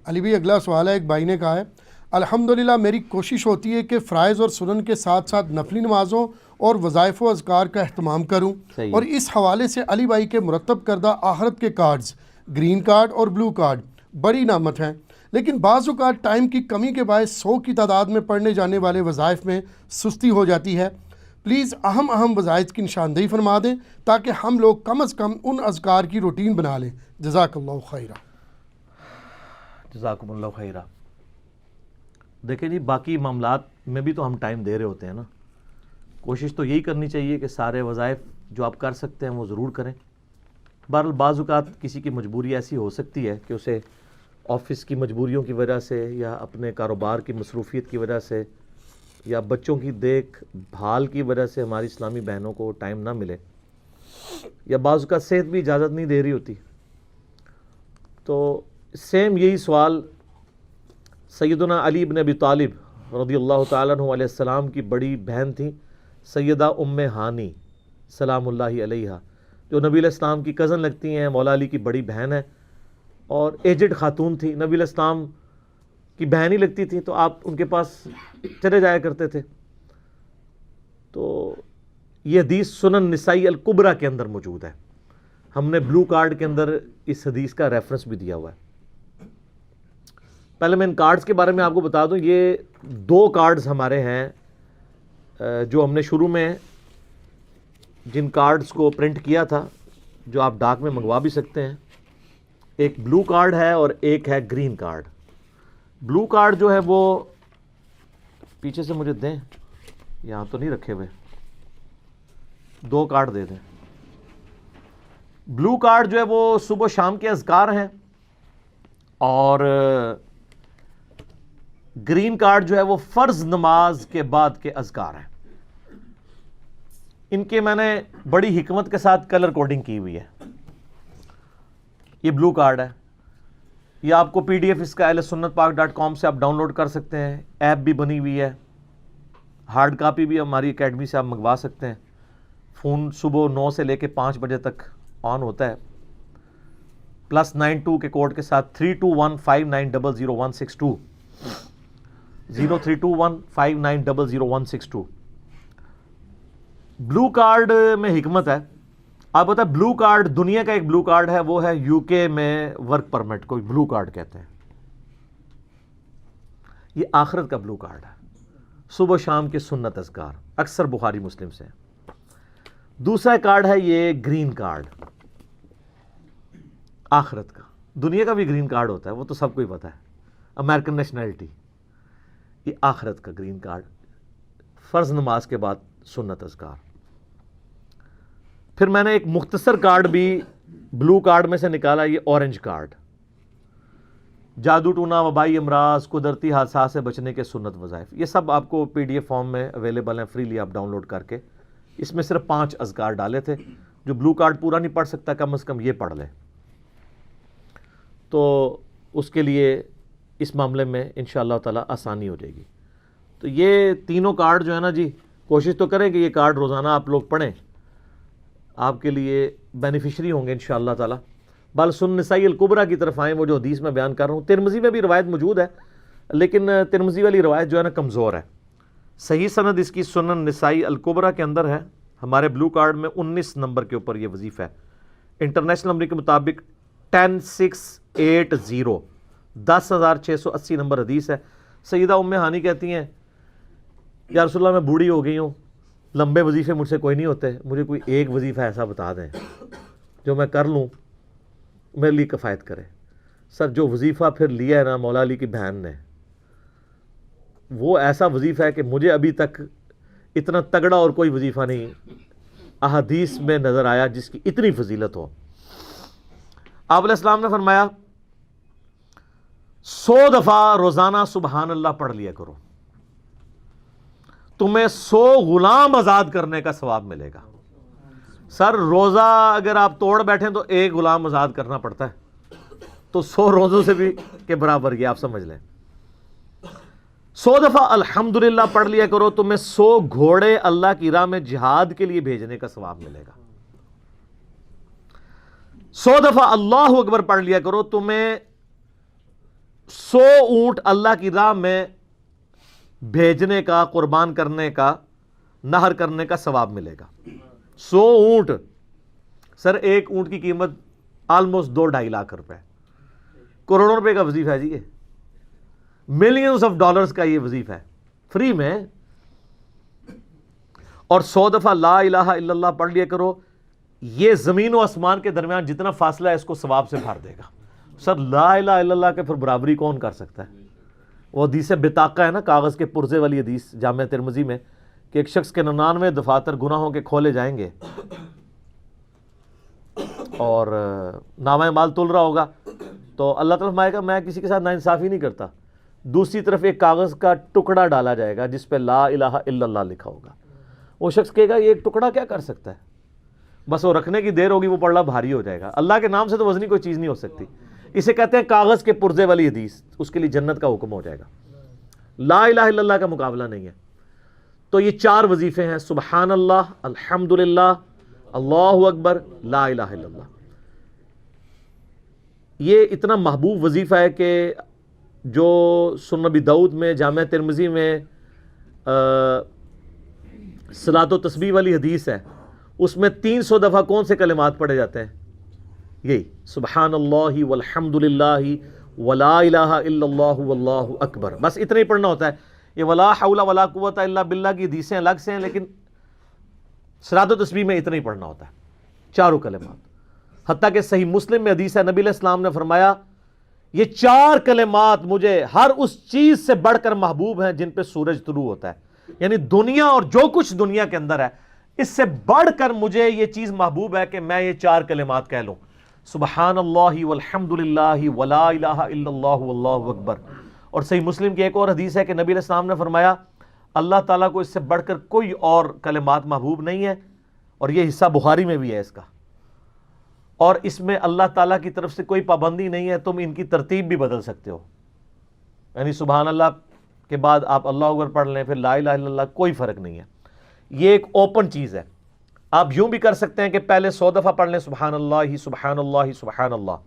علی بھائی اگلا سوال ہے، ایک بھائی نے کہا ہے الحمدللہ میری کوشش ہوتی ہے کہ فرائض اور سنن کے ساتھ ساتھ نفلی نمازوں اور وظائف و اذکار کا اہتمام کروں، صحیح اور ہے. اس حوالے سے علی بھائی کے مرتب کردہ آخرت کے کارڈز گرین کارڈ اور بلو کارڈ بڑی نعمت ہیں، لیکن بعض اوقات ٹائم کی کمی کے باعث 100 کی تعداد میں پڑھنے جانے والے وظائف میں سستی ہو جاتی ہے. پلیز اہم وظائف کی نشاندہی فرما دیں تاکہ ہم لوگ کم از کم ان اذکار کی روٹین بنا لیں. جزاک اللہ خیرہ. جزاکم اللہ خیرہ. دیکھیں جی، باقی معاملات میں بھی تو ہم ٹائم دے رہے ہوتے ہیں نا. کوشش تو یہی کرنی چاہیے کہ سارے وظائف جو آپ کر سکتے ہیں وہ ضرور کریں. بہرحال بعض اوقات کسی کی مجبوری ایسی ہو سکتی ہے کہ اسے آفس کی مجبوریوں کی وجہ سے یا اپنے کاروبار کی مصروفیت کی وجہ سے یا بچوں کی دیکھ بھال کی وجہ سے ہماری اسلامی بہنوں کو ٹائم نہ ملے، یا بعض اوقات صحت بھی اجازت نہیں دے رہی ہوتی. تو سیم یہی سوال سیدنا علی بن ابی طالب رضی اللہ تعالیٰ عنہ علیہ السلام کی بڑی بہن تھیں سیدہ ام ہانی سلام اللہ علیہا، جو نبی علیہ السلام کی کزن لگتی ہیں، مولا علی کی بڑی بہن ہے اور ایجڈ خاتون تھی. نبی علیہ السلام کی بہن ہی لگتی تھی تو آپ ان کے پاس چلے جایا کرتے تھے. تو یہ حدیث سنن نسائی الکبریٰ کے اندر موجود ہے. ہم نے بلو کارڈ کے اندر اس حدیث کا ریفرنس بھی دیا ہوا ہے. پہلے میں ان کارڈز کے بارے میں آپ کو بتا دوں. یہ 2 کارڈز ہمارے ہیں جو ہم نے شروع میں جن کارڈز کو پرنٹ کیا تھا، جو آپ ڈاک میں منگوا بھی سکتے ہیں. ایک بلو کارڈ ہے اور ایک ہے گرین کارڈ. بلو کارڈ جو ہے وہ پیچھے سے مجھے دیں، یہاں تو نہیں رکھے ہوئے، 2 کارڈ دے دیں. بلو کارڈ جو ہے وہ صبح و شام کے اذکار ہیں، اور گرین کارڈ جو ہے وہ فرض نماز کے بعد کے اذکار ہیں. ان کے میں نے بڑی حکمت کے ساتھ کلر کوڈنگ کی ہوئی ہے. یہ بلو کارڈ ہے، یہ آپ کو PDF اس کا ahlsunnatpak.com سے آپ ڈاؤن لوڈ کر سکتے ہیں. ایپ بھی بنی ہوئی ہے، ہارڈ کاپی بھی ہماری اکیڈمی سے آپ منگوا سکتے ہیں. فون صبح 9 سے لے کے 5 بجے تک آن ہوتا ہے. +92 کے کوڈ کے ساتھ 3215900162 032159000162. بلو کارڈ میں حکمت ہے. آپ بتا، بلو کارڈ دنیا کا ایک بلو کارڈ ہے، وہ ہے UK میں ورک پرمٹ کو بلو کارڈ کہتے ہیں. یہ آخرت کا بلو کارڈ ہے، صبح و شام کے سنت اذکار اکثر بخاری مسلم سے. دوسرا کارڈ ہے یہ گرین کارڈ، آخرت کا. دنیا کا بھی گرین کارڈ ہوتا ہے، وہ تو سب کو ہی پتا ہے، امریکن نیشنلٹی. یہ آخرت کا گرین کارڈ، فرض نماز کے بعد سنت اذکار. پھر میں نے ایک مختصر کارڈ بھی بلو کارڈ میں سے نکالا، یہ اورنج کارڈ. جادو ٹونا، وبائی امراض، قدرتی حادثات سے بچنے کے سنت وظائف. یہ سب آپ کو PDF فارم میں اویلیبل ہیں، فریلی آپ ڈاؤن لوڈ کر کے. اس میں صرف 5 اذکار ڈالے تھے. جو بلو کارڈ پورا نہیں پڑھ سکتا کم از کم یہ پڑھ لے، تو اس کے لیے اس معاملے میں انشاءاللہ تعالی آسانی ہو جائے گی. تو یہ تینوں کارڈ جو ہے نا جی، کوشش تو کریں کہ یہ کارڈ روزانہ آپ لوگ پڑھیں، آپ کے لیے بینیفیشری ہوں گے انشاءاللہ تعالی. بل سنن نسائی الکبریٰ کی طرف آئیں، وہ جو حدیث میں بیان کر رہا ہوں. ترمذی میں بھی روایت موجود ہے، لیکن ترمذی والی روایت جو ہے نا کمزور ہے. صحیح سند اس کی سنن نسائی الکبریٰ کے اندر ہے. ہمارے بلو کارڈ میں 19 نمبر کے اوپر یہ وظیفہ ہے. انٹرنیشنل نمبر کے مطابق 10680 10680 نمبر حدیث ہے. سیدہ ام ہانی کہتی ہیں یا رسول اللہ میں بوڑھی ہو گئی ہوں، لمبے وظیفے مجھ سے کوئی نہیں ہوتے، مجھے کوئی ایک وظیفہ ایسا بتا دیں جو میں کر لوں میرے لیے کفایت کرے. سر جو وظیفہ پھر لیا ہے نا مولا علی کی بہن نے، وہ ایسا وظیفہ ہے کہ مجھے ابھی تک اتنا تگڑا اور کوئی وظیفہ نہیں احادیث میں نظر آیا جس کی اتنی فضیلت ہو. آپ علیہ السلام نے فرمایا 100 دفعہ روزانہ سبحان اللہ پڑھ لیا کرو، تمہیں 100 غلام آزاد کرنے کا ثواب ملے گا. سر روزہ اگر آپ توڑ بیٹھیں تو ایک غلام آزاد کرنا پڑتا ہے، تو 100 روزوں سے بھی کے برابر یہ آپ سمجھ لیں. 100 دفعہ الحمدللہ پڑھ لیا کرو، تمہیں 100 گھوڑے اللہ کی راہ میں جہاد کے لیے بھیجنے کا ثواب ملے گا. 100 دفعہ اللہ اکبر پڑھ لیا کرو، تمہیں 100 اونٹ اللہ کی راہ میں بھیجنے کا، قربان کرنے کا، نہر کرنے کا ثواب ملے گا. 100 اونٹ. سر ایک اونٹ کی قیمت آلموسٹ 2-2.5 لاکھ روپے، کروڑوں روپے کا وظیفہ ہے جی. یہ ملینز آف ڈالرز کا یہ وظیفہ ہے فری میں. اور 100 دفعہ لا الہ الا اللہ پڑھ لیا کرو. یہ زمین و آسمان کے درمیان جتنا فاصلہ ہے اس کو ثواب سے بھر دے گا. سر لا الہ الا اللہ کے پھر برابری کون کر سکتا ہے؟ وہ حدیث بطاقہ ہے نا، کاغذ کے پرزے والی حدیث جامع ترمذی میں، کہ ایک شخص کے 99 دفاتر گناہوں کے کھولے جائیں گے اور نامہ مال تل رہا ہوگا تو اللہ تعالیٰ فرمائے گا میں کسی کے ساتھ ناانصافی نہیں کرتا. دوسری طرف ایک کاغذ کا ٹکڑا ڈالا جائے گا جس پہ لا الہ الا اللہ لکھا ہوگا. وہ شخص کہے گا یہ ایک ٹکڑا کیا کر سکتا ہے، بس وہ رکھنے کی دیر ہوگی وہ پڑھنا بھاری ہو جائے گا. اللہ کے نام سے تو وزنی کوئی چیز نہیں ہو سکتی. اسے کہتے ہیں کاغذ کے پرزے والی حدیث. اس کے لیے جنت کا حکم ہو جائے گا. لا الہ الا اللہ کا مقابلہ نہیں ہے. تو یہ 4 وظیفے ہیں، سبحان اللہ، الحمدللہ، اللہ اکبر، لا الہ الا اللہ. یہ اتنا محبوب وظیفہ ہے کہ جو سنن ابی داؤد میں، جامع ترمذی میں صلاۃ و تسبیح والی حدیث ہے، اس میں 300 دفعہ کون سے کلمات پڑھے جاتے ہیں؟ یہی سبحان اللہ والحمد للہ ولا الہ الا اللہ واللہ اکبر. بس اتنا ہی پڑھنا ہوتا ہے. یہ ولا حول ولا قوت الا باللہ کی حدیثیں الگ سے ہیں، لیکن صلاۃ و تسبیح میں اتنا ہی پڑھنا ہوتا ہے، 4 کلمات. حتیٰ کہ صحیح مسلم میں حدیث ہے، نبی علیہ السلام نے فرمایا یہ 4 کلمات مجھے ہر اس چیز سے بڑھ کر محبوب ہیں جن پہ سورج طلوع ہوتا ہے. یعنی دنیا اور جو کچھ دنیا کے اندر ہے اس سے بڑھ کر مجھے یہ چیز محبوب ہے کہ میں یہ 4 کلمات کہہ لوں، سبحان اللہ والحمد للہ ولا الہ الا اللہ واللہ اکبر. اور صحیح مسلم کی ایک اور حدیث ہے کہ نبی علیہ السلام نے فرمایا اللہ تعالیٰ کو اس سے بڑھ کر کوئی اور کلمات محبوب نہیں ہے. اور یہ حصہ بخاری میں بھی ہے اس کا. اور اس میں اللہ تعالیٰ کی طرف سے کوئی پابندی نہیں ہے، تم ان کی ترتیب بھی بدل سکتے ہو. یعنی سبحان اللہ کے بعد آپ اللہ اکبر پڑھ لیں، پھر لا الہ الا اللہ، کوئی فرق نہیں ہے. یہ ایک اوپن چیز ہے. آپ یوں بھی کر سکتے ہیں کہ پہلے 100 دفعہ پڑھ لیں سبحان اللہ سبحان اللہ سبحان اللہ،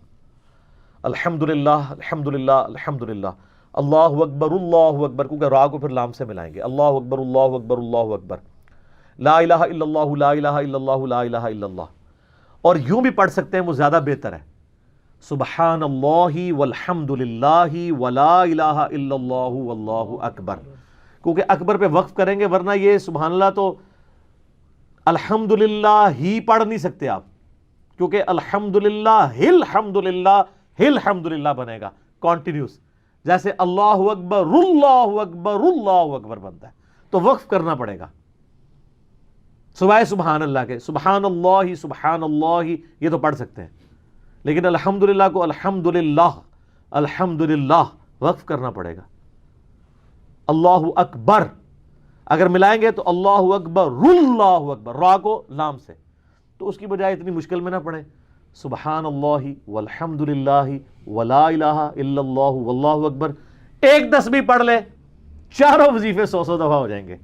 الحمدللہ الحمدللہ الحمدللہ، اللہ اکبر، کیونکہ را کو پھر لام سے ملائیں گے، اللہ اکبر اللہ اکبر اللہ اکبر، لا الہ الا اللہ لا الہ الا اللہ لا الہ الا اللہ. اور یوں بھی پڑھ سکتے ہیں، وہ زیادہ بہتر ہے، سبحان اللہ والحمد للہ ولا الہ الا اللہ واللہ اکبر. کیونکہ اکبر پہ وقف کریں گے، ورنہ یہ سبحان اللہ تو الحمدللہ ہی پڑھ نہیں سکتے آپ، کیونکہ الحمدللہ الحمدللہ بنے گا کانٹینیوس، جیسے اللہ اکبر اللہ اکبر بنتا ہے. تو وقف کرنا پڑے گا سوائے سبحان اللہ کے. سبحان اللہ یہ تو پڑھ سکتے ہیں، لیکن الحمدللہ کو الحمدللہ وقف کرنا پڑے گا. اللہ اکبر اگر ملائیں گے تو اللہ اکبر را کو لام سے، تو اس کی بجائے اتنی مشکل میں نہ پڑھیں، سبحان اللہ والحمد للہ ولا الہ الا اللہ واللہ اکبر. ایک تسبیح پڑھ لے، 4 وظیفے 100 دفعہ ہو جائیں گے،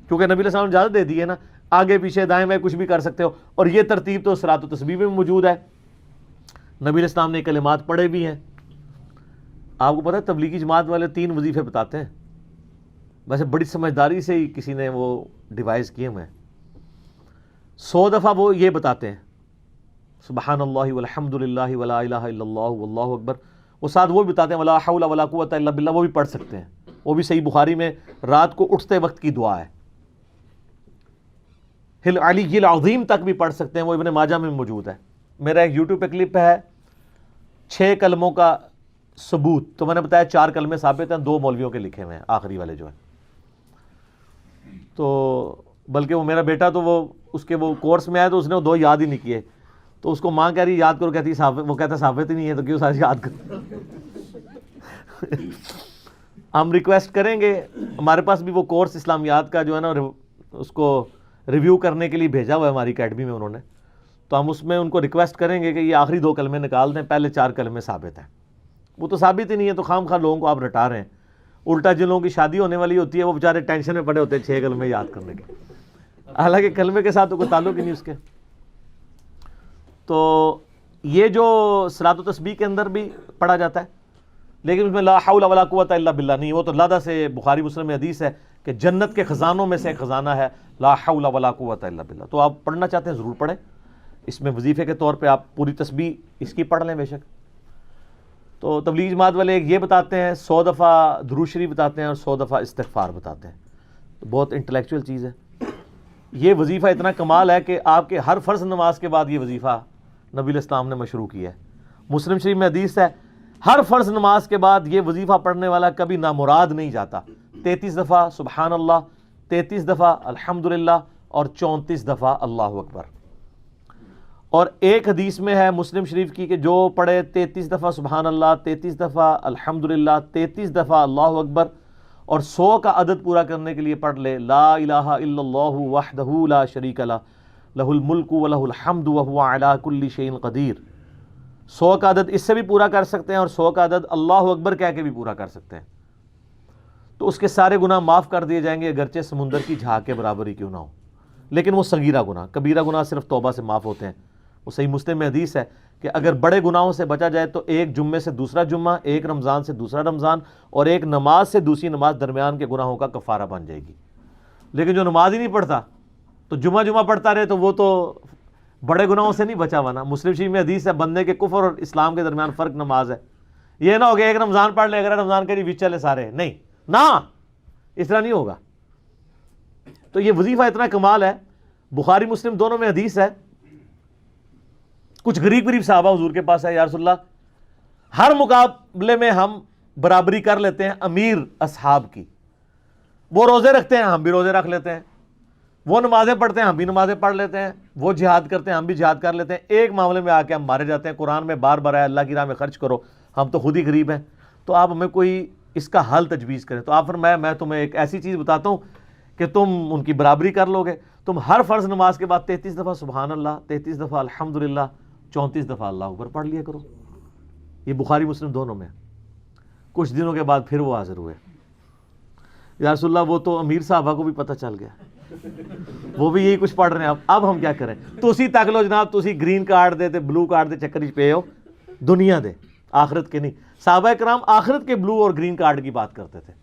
کیونکہ نبی علیہ السلام نے اجازت دے دی ہے نا، آگے پیچھے دائیں بائیں کچھ بھی کر سکتے ہو. اور یہ ترتیب تو صلاۃ و تسبیح میں موجود ہے. نبی علیہ السلام نے کلمات پڑھے بھی ہیں. آپ کو پتہ ہے تبلیغی جماعت والے 3 وظیفے بتاتے ہیں، ویسے بڑی سمجھداری سے ہی کسی نے وہ ڈیوائز کیے ہوئے ہیں. 100 دفعہ وہ یہ بتاتے ہیں سبحان اللہ والحمد للہ ولا الہ الا اللہ واللہ اکبر. وہ ساتھ وہ بھی بتاتے ہیں ولا حول ولا قوت الا باللہ، وہ بھی پڑھ سکتے ہیں. وہ بھی صحیح بخاری میں رات کو اٹھتے وقت کی دعا ہے. علی العظیم تک بھی پڑھ سکتے ہیں، وہ ابن ماجہ میں موجود ہے. میرا ایک یوٹیوب پہ کلپ ہے 6 کلموں کا ثبوت. تو میں نے بتایا 4 کلمے ثابت ہیں، 2 مولویوں کے لکھے ہوئے ہیں، آخری والے جو ہیں. تو بلکہ وہ میرا بیٹا تو وہ اس کے وہ کورس میں آیا تو اس نے وہ 2 یاد ہی نہیں کیے. تو اس کو ماں کہہ رہی یاد کرو، کہتی وہ کہتا ثابت ہی نہیں ہے تو کیوں سارے یاد کرو. ہم ریکویسٹ کریں گے، ہمارے پاس بھی وہ کورس اسلامیات کا جو ہے نا اس کو ریویو کرنے کے لیے بھیجا ہوا ہے ہماری اکیڈمی میں انہوں نے. تو ہم اس میں ان کو ریکویسٹ کریں گے کہ یہ آخری 2 کلمے نکال دیں، پہلے 4 کلمے ثابت ہیں. وہ تو ثابت ہی نہیں ہے، تو خام خواہ لوگوں کو آپ رٹا رہے ہیں. الٹا جن لوگوں کی شادی ہونے والی ہوتی ہے وہ بیچارے ٹینشن میں پڑے ہوتے ہیں 6 کلمے یاد کرنے کے، حالانکہ کلمے کے ساتھ تو کوئی تعلق ہی نہیں اس کے. تو یہ جو صلاۃ و تسبیح کے اندر بھی پڑھا جاتا ہے، لیکن اس میں لا حول ولا قوت الا باللہ نہیں، وہ تو لادہ سے بخاری مسلم میں حدیث ہے کہ جنت کے خزانوں میں سے ایک خزانہ ہے لا حول ولا قوت الا باللہ. تو آپ پڑھنا چاہتے ہیں ضرور پڑھیں، اس میں وظیفے کے طور پہ آپ پوری تسبیح اس کی پڑھ لیں بے شک. تو تبلیغ جماعت والے ایک یہ بتاتے ہیں 100 دفعہ درود شریف بتاتے ہیں اور 100 دفعہ استغفار بتاتے ہیں. تو بہت انٹلیکچوئل چیز ہے. یہ وظیفہ اتنا کمال ہے کہ آپ کے ہر فرض نماز کے بعد یہ وظیفہ نبی علیہ السلام نے مشروع کیا ہے. مسلم شریف میں حدیث ہے ہر فرض نماز کے بعد یہ وظیفہ پڑھنے والا کبھی نامراد نہیں جاتا. 33 دفعہ سبحان اللہ، 33 دفعہ الحمدللہ اور 34 دفعہ اللہ اکبر. اور ایک حدیث میں ہے مسلم شریف کی کہ جو پڑھے 33 دفعہ سبحان اللہ، 33 دفعہ الحمدللہ، 33 دفعہ اللہ اکبر اور 100 کا عدد پورا کرنے کے لیے پڑھ لے لا الہ الا اللہ وحدہ لا شریک لہ لہ الملک ولہ الحمد وہو علی کل شیء قدیر. 100 کا عدد اس سے بھی پورا کر سکتے ہیں اور 100 کا عدد اللہ اکبر کہہ کے بھی پورا کر سکتے ہیں. تو اس کے سارے گناہ معاف کر دیے جائیں گے اگرچہ سمندر کی جھاگ کے برابر ہی کیوں نہ ہو. لیکن وہ صغیرہ گناہ، کبیرہ گناہ صرف توبہ سے معاف ہوتے ہیں. وہ صحیح مسلم میں حدیث ہے کہ اگر بڑے گناہوں سے بچا جائے تو ایک جمعے سے دوسرا جمعہ، ایک رمضان سے دوسرا رمضان اور ایک نماز سے دوسری نماز درمیان کے گناہوں کا کفارہ بن جائے گی. لیکن جو نماز ہی نہیں پڑھتا تو جمعہ پڑھتا رہے تو وہ تو بڑے گناہوں سے نہیں بچا ہوا نا. مسلم شریف میں حدیث ہے بندے کے کفر اور اسلام کے درمیان فرق نماز ہے. یہ نہ ہو کہ ایک رمضان پڑھ لے اگر رمضان کے بھی چلے سارے، نہیں نہ، اس طرح نہیں ہوگا. تو یہ وظیفہ اتنا کمال ہے. بخاری مسلم دونوں میں حدیث ہے کچھ غریب صحابہ حضور کے پاس ہے، یا رسول اللہ ہر مقابلے میں ہم برابری کر لیتے ہیں امیر اصحاب کی. وہ روزے رکھتے ہیں ہم بھی روزے رکھ لیتے ہیں، وہ نمازیں پڑھتے ہیں ہم بھی نمازیں پڑھ لیتے ہیں، وہ جہاد کرتے ہیں ہم بھی جہاد کر لیتے ہیں. ایک معاملے میں آ کے ہم مارے جاتے ہیں. قرآن میں بار بار ہے اللہ کی راہ میں خرچ کرو، ہم تو خود ہی غریب ہیں. تو آپ ہمیں کوئی اس کا حل تجویز کریں. تو آپ فرمایا میں تمہیں ایک ایسی چیز بتاتا ہوں کہ تم ان کی برابری کر لو گے. تم ہر فرض نماز کے بعد 33 دفعہ سبحان اللہ، 33 دفعہ الحمدللہ، 34 دفعہ اللہ اکبر پڑھ لیا کرو. یہ بخاری مسلم دونوں میں. کچھ دنوں کے بعد پھر وہ حاضر ہوئے، یا رسول اللہ وہ تو امیر صحابہ کو بھی پتہ چل گیا، وہ بھی یہی کچھ پڑھ رہے ہیں. اب ہم کیا کریں؟ تسی تک لو جناب، تسی گرین کارڈ دے تے بلو کارڈ دے چکر ہی پے ہو، دنیا دے آخرت کے نہیں. صحابہ کرام آخرت کے بلو اور گرین کارڈ کی بات کرتے تھے.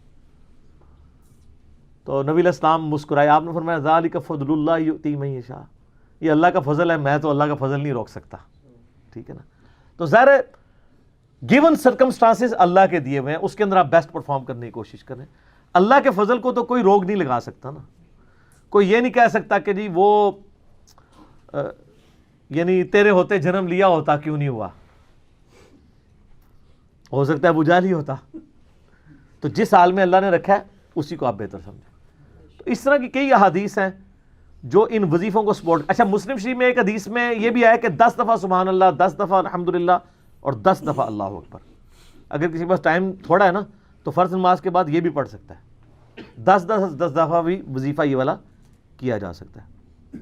تو نبی علیہ السلام مسکرائے، آپ نے فرمایا ذالک فضل اللہ یؤتی من یشاء، یہ اللہ کا فضل ہے، میں تو اللہ کا فضل نہیں روک سکتا. ٹھیک ہے نا. تو ظاہر ہے گیون سرکمسٹانسز اللہ کے دیے ہوئے ہیں، اس کے اندر آپ بیسٹ پرفارم کرنے کی کوشش کریں. اللہ کے فضل کو تو کوئی روک نہیں لگا سکتا نا. کوئی یہ نہیں کہہ سکتا کہ جی وہ یعنی تیرے ہوتے جنم لیا ہوتا کیوں نہیں ہوا. ہو سکتا ہے ابو جہل ہی ہوتا. تو جس حال میں اللہ نے رکھا ہے اسی کو آپ بہتر سمجھیں. تو اس طرح کی کئی احادیث ہیں جو ان وظیفوں کو سپورٹ. اچھا مسلم شریف میں ایک حدیث میں یہ بھی آیا کہ 10 دفعہ سبحان اللہ، 10 دفعہ الحمدللہ اور 10 دفعہ اللہ اکبر. اگر کسی کے پاس ٹائم تھوڑا ہے نا تو فرض نماز کے بعد یہ بھی پڑھ سکتا ہے. 10 دفعہ بھی وظیفہ یہ والا کیا جا سکتا ہے.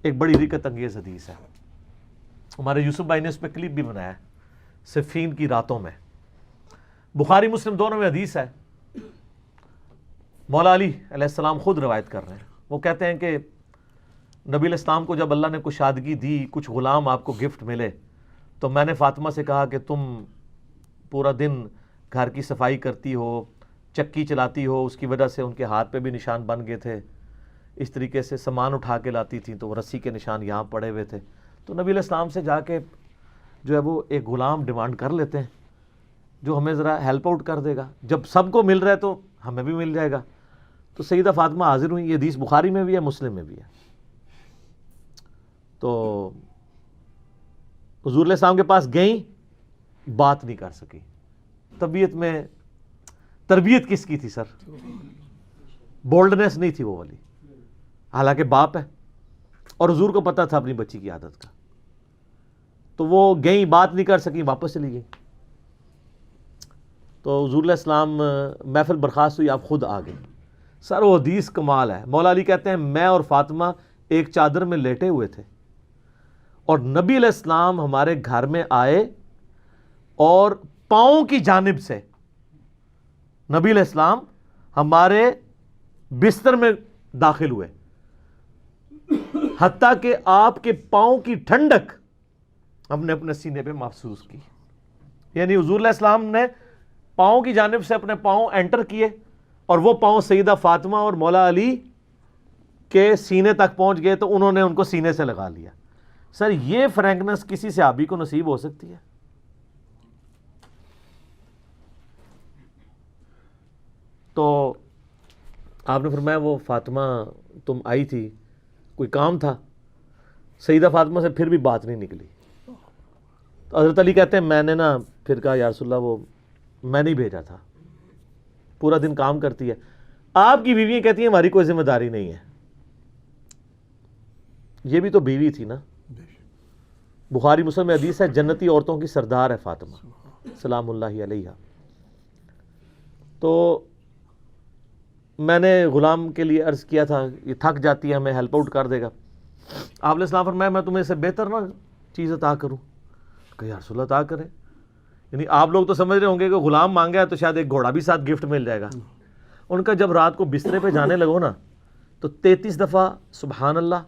ایک بڑی حقیقت انگیز حدیث ہے، ہمارے یوسف بھائی نے اس پہ کلپ بھی بنایا ہے، صفین کی راتوں میں. بخاری مسلم دونوں میں حدیث ہے. مولا علی علیہ السلام خود روایت کر رہے ہیں. وہ کہتے ہیں کہ نبی علیہ السلام کو جب اللہ نے کشادگی دی، کچھ غلام آپ کو گفٹ ملے، تو میں نے فاطمہ سے کہا کہ تم پورا دن گھر کی صفائی کرتی ہو، چکی چلاتی ہو، اس کی وجہ سے ان کے ہاتھ پہ بھی نشان بن گئے تھے. اس طریقے سے سامان اٹھا کے لاتی تھیں تو وہ رسی کے نشان یہاں پڑے ہوئے تھے. تو نبی علیہ السلام سے جا کے جو ہے وہ ایک غلام ڈیمانڈ کر لیتے ہیں جو ہمیں ذرا ہیلپ آؤٹ کر دے گا. جب سب کو مل رہا ہے تو ہمیں بھی مل جائے گا. تو سیدہ فاطمہ حاضر ہوئی. یہ حدیث بخاری میں بھی ہے، مسلم میں بھی ہے. تو حضور علیہ السلام کے پاس گئیں، بات نہیں کر سکی. طبیعت میں تربیت کس کی تھی سر؟ بولڈنس نہیں تھی وہ والی، حالانکہ باپ ہے اور حضور کو پتہ تھا اپنی بچی کی عادت کا. تو وہ گئیں، بات نہیں کر سکی، واپس چلی گئی. تو حضور علیہ السلام محفل برخاست ہوئی، آپ خود آ گئے. سر وہ حدیث کمال ہے. مولا علی کہتے ہیں میں اور فاطمہ ایک چادر میں لیٹے ہوئے تھے اور نبی علیہ السلام ہمارے گھر میں آئے اور پاؤں کی جانب سے نبی علیہ السلام ہمارے بستر میں داخل ہوئے، حتیٰ کہ آپ کے پاؤں کی ٹھنڈک ہم نے اپنے سینے پہ محسوس کی. یعنی حضور علیہ السلام نے پاؤں کی جانب سے اپنے پاؤں انٹر کیے اور وہ پاؤں سیدہ فاطمہ اور مولا علی کے سینے تک پہنچ گئے تو انہوں نے ان کو سینے سے لگا لیا. سر یہ فرینکنس کسی صحابی کو نصیب ہو سکتی ہے؟ تو آپ نے فرمایا وہ فاطمہ تم آئی تھی, کوئی کام تھا؟ سیدہ فاطمہ سے پھر بھی بات نہیں نکلی. تو حضرت علی کہتے ہیں میں نے نا پھر کہا یا رسول اللہ وہ میں نہیں بھیجا تھا, پورا دن کام کرتی ہے. آپ کی بیویاں کہتی ہیں ہماری کوئی ذمہ داری نہیں ہے. یہ بھی تو بیوی تھی نا. بخاری مسلم میں حدیث ہے جنتی عورتوں کی سردار ہے فاطمہ سلام اللہ علیہا. تو میں نے غلام کے لیے عرض کیا تھا یہ تھک جاتی ہے ہمیں ہیلپ آؤٹ کر دے گا. آپ نے السلام فرمایا میں تمہیں سے بہتر نا چیز عطا کروں. کہ یا رسول اللہ عطا کریں. یعنی آپ لوگ تو سمجھ رہے ہوں گے کہ غلام مانگا ہے تو شاید ایک گھوڑا بھی ساتھ گفٹ مل جائے گا. ان کا جب رات کو بسترے پہ جانے لگو نا تو 33 دفعہ سبحان اللہ,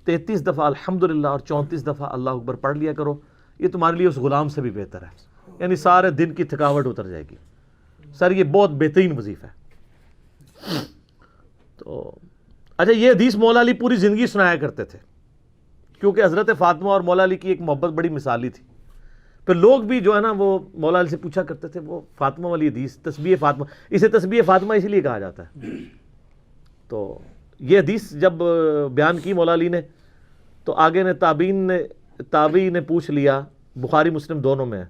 33 دفعہ الحمدللہ اور 34 دفعہ اللہ اکبر پڑھ لیا کرو. یہ تمہارے لیے اس غلام سے بھی بہتر ہے. یعنی سارے دن کی تھکاوٹ اتر جائے گی. سر یہ بہت بہترین وظیفہ ہے. تو اچھا یہ حدیث مولا علی پوری زندگی سنایا کرتے تھے کیونکہ حضرت فاطمہ اور مولا علی کی ایک محبت بڑی مثالی تھی. پھر لوگ بھی جو ہے نا وہ مولا علی سے پوچھا کرتے تھے وہ فاطمہ والی حدیث تسبیح فاطمہ, اسے تسبیح فاطمہ اسی لیے کہا جاتا ہے. تو یہ حدیث جب بیان کی مولا علی نے تو آگے نے تابعین نے پوچھ لیا, بخاری مسلم دونوں میں ہے,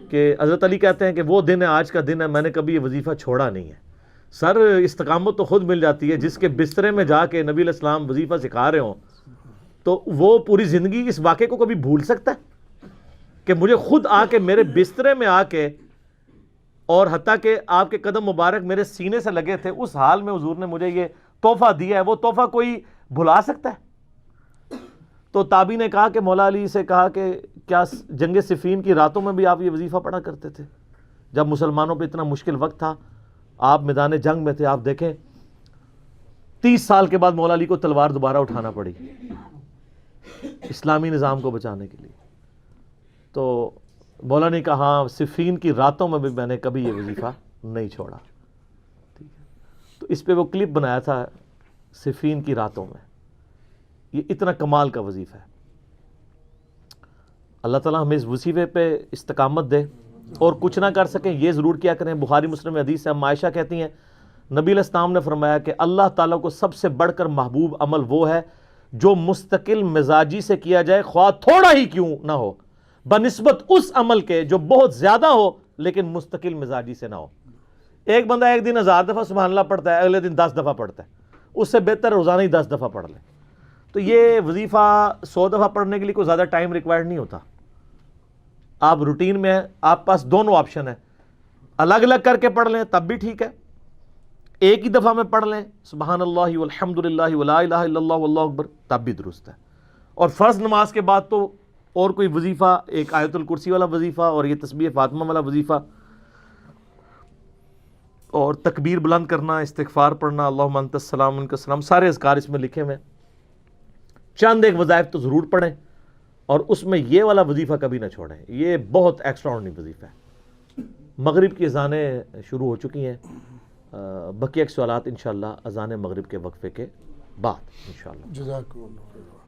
کہ حضرت علی کہتے ہیں کہ وہ دن ہے آج کا دن ہے میں نے کبھی یہ وظیفہ چھوڑا نہیں ہے. سر استقامت تو خود مل جاتی ہے, جس کے بسترے میں جا کے نبی علیہ السلام وظیفہ سکھا رہے ہوں تو وہ پوری زندگی اس واقعے کو کبھی بھول سکتا ہے کہ مجھے خود آ کے میرے بسترے میں آ کے, اور حتیٰ کہ آپ کے قدم مبارک میرے سینے سے لگے تھے, اس حال میں حضور نے مجھے یہ تحفہ دیا ہے, وہ تحفہ کوئی بھلا سکتا ہے؟ تو تابعی نے کہا کہ مولا علی سے کہا کہ کیا جنگ صفین کی راتوں میں بھی آپ یہ وظیفہ پڑھا کرتے تھے جب مسلمانوں پہ اتنا مشکل وقت تھا, آپ میدان جنگ میں تھے. آپ دیکھیں 30 سال کے بعد مولا علی کو تلوار دوبارہ اٹھانا پڑی اسلامی نظام کو بچانے کے لیے. تو مولا نے کہا ہاں صفین کی راتوں میں بھی میں نے کبھی یہ وظیفہ نہیں چھوڑا. ٹھیک ہے, تو اس پہ وہ کلپ بنایا تھا صفین کی راتوں میں. یہ اتنا کمال کا وظیفہ ہے. اللہ تعالیٰ ہمیں اس وظیفے پہ استقامت دے, اور کچھ نہ کر سکیں یہ ضرور کیا کریں. بخاری مسلم حدیث سے ہم عائشہ کہتی ہیں نبی علیہ السلام نے فرمایا کہ اللہ تعالیٰ کو سب سے بڑھ کر محبوب عمل وہ ہے جو مستقل مزاجی سے کیا جائے خواہ تھوڑا ہی کیوں نہ ہو, بنسبت اس عمل کے جو بہت زیادہ ہو لیکن مستقل مزاجی سے نہ ہو. ایک بندہ ایک دن 1000 دفعہ سبحان اللہ پڑھتا ہے, اگلے دن 10 دفعہ پڑھتا ہے, اس سے بہتر روزانہ ہی 10 دفعہ پڑھ لے. تو یہ وظیفہ 100 دفعہ پڑھنے کے لیے کوئی زیادہ ٹائم ریکوائرڈ نہیں ہوتا. آپ روٹین میں ہیں, آپ پاس دونوں آپشن ہیں, الگ الگ کر کے پڑھ لیں تب بھی ٹھیک ہے, ایک ہی دفعہ میں پڑھ لیں سبحان اللہ والحمدللہ ولا الہ الا اللہ واللہ اکبر تب بھی درست ہے. اور فرض نماز کے بعد تو اور کوئی وظیفہ, ایک آیت الکرسی والا وظیفہ اور یہ تسبیح فاطمہ والا وظیفہ, اور تکبیر بلند کرنا, استغفار پڑھنا, اللہم انت السلام منک السلام, سارے اذکار اس میں لکھے ہوئے. چند ایک وظائف تو ضرور پڑھیں, اور اس میں یہ والا وظیفہ کبھی نہ چھوڑیں. یہ بہت ایکسٹرا آرڈنری وظیفہ ہے. مغرب کی اذانیں شروع ہو چکی ہیں, بقیہ سوالات انشاءاللہ اذان مغرب کے وقفے کے بعد انشاءاللہ. جزاک اللہ.